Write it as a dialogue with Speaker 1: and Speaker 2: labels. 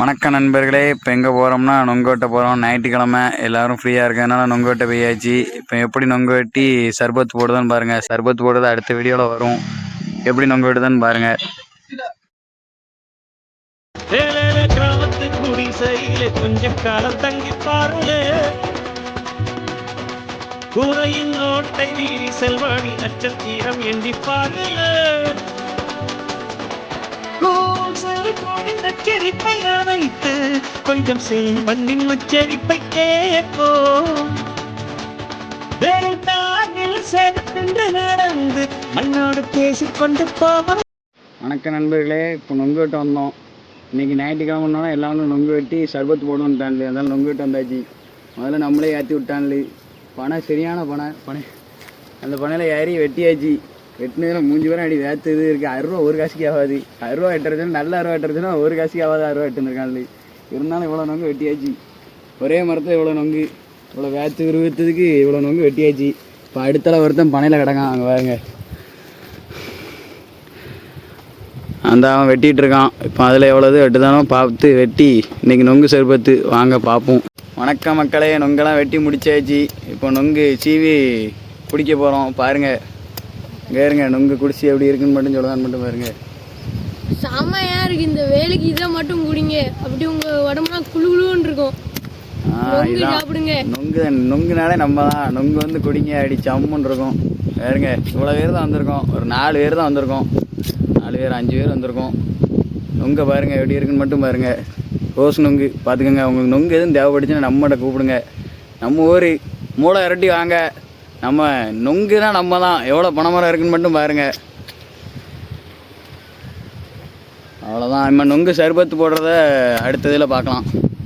Speaker 1: வணக்கம் நண்பர்களே. இப்போ எங்கே போகிறோம்னா நொங்கோட்டை போகிறோம். ஞாயிற்றுக்கிழமை எல்லோரும் ஃப்ரீயாக இருக்கிறதுனால நொங்கோட்டை போயாச்சு. இப்போ எப்படி நொங்கு வெட்டி சர்பத் போடுதான்னு பாருங்கள். சர்பத் போடுறது அடுத்த வீடியோவில் வரும். எப்படி நொங்கு வெட்டுதான்னு பாருங்கள்.
Speaker 2: கிராமத்து குடிசையில கொஞ்சம் காலம் தங்கி பாருங்க. கூரையின் ஓட்டை வீரி செல்வாணி நட்சத்திரம் எண்ணி பாருங்க. உச்சரிப்பை அணைத்து கொஞ்சம் செம்மண்ணின் உச்சரிப்பை கேட்போம். நடந்து மண்ணோடு பேசிக்கொண்டு போவோம்.
Speaker 1: வணக்கம் நண்பர்களே. இப்போ நொங்கு வெட்ட வந்தோம். இன்றைக்கி ஞாயிற்றுக்கிழமைனாலும் எல்லாரும் நொங்கு வெட்டி சர்பத் போடணுன்ட்டான்ல. அதனால நொங்கு வெட்ட வந்தாச்சு. முதல்ல நம்மளே ஏற்றி விட்டான்ல. பனை சரியான பனை அந்த பனையில் ஏறி வெட்டியாச்சு. வெட்டினதில் மூஞ்சி பேரும் அடி வேற்று இது இருக்குது. 1000 ரூபா ஒரு காசுக்கு ஆகாது. 1000 ரூபா வெட்டுறதுன்னு நல்ல 1000 ரூபா வெட்டுறதுன்னா ஒரு காசுக்கு ஆகாது. 1000 ரூபா வெட்டுருக்கான்ல. இருந்தாலும் இவ்வளோ நொங்கு வெட்டியாச்சு. ஒரே மரத்தில் இவ்வளோ நொங்கு, இவ்வளோ வேற்று விருவத்துக்கு இவ்வளோ நொங்கு வெட்டியாச்சு. இப்போ அடுத்தல ஒருத்தன் பனையில் கிடக்கான். அங்கே பாருங்க, அந்த அவன் வெட்டிகிட்டு இருக்கான். இப்போ அதில் எவ்வளோது வெட்டுதானோ பார்த்து வெட்டி இன்றைக்கி நொங்கு சர்பத்து வாங்க பார்ப்போம். வணக்கம் மக்களே. நொங்கெல்லாம் வெட்டி முடிச்சாச்சு. இப்போ நொங்கு சீவி பிடிக்க போகிறோம். பாருங்கள், இங்கே இருங்க. நொங்கு குடிச்சு எப்படி இருக்குன்னு மட்டும் சொல்லதான் மட்டும் பாருங்க.
Speaker 3: செம்மையா இருக்கு. இந்த வேலைக்கு இதை மட்டும் குடிங்க, அப்படி உங்க உடம்புலாம் குழுன்னு இருக்கும். சாப்பிடுங்க.
Speaker 1: நொங்குனாலே நம்ம தான். நொங்கு வந்து குடிங்க அடி சம்முன்னு இருக்கும். வேறுங்க, இவ்வளோ பேர் தான் வந்திருக்கோம். ஒரு 4 பேர் தான் வந்திருக்கோம். 4 பேர் 5 பேர் வந்திருக்கோம். நொங்கை பாருங்கள் எப்படி இருக்குன்னு மட்டும் பாருங்கள். ரோஸ் நொங்கு பார்த்துக்கோங்க. உங்களுக்கு நொங்கு எதுவும் தேவைப்படுச்சுன்னா நம்மகிட்ட கூப்பிடுங்க. நம்ம ஊர் மூளை இரட்டி வாங்க. நம்ம நொங்குனா நம்ம தான். எவ்வளோ பனைமரம் இருக்குன்னு மட்டும் பாருங்கள். அவ்வளோதான். நம்ம நொங்கு சர்பத்து போடுறத அடுத்ததில் பார்க்கலாம்.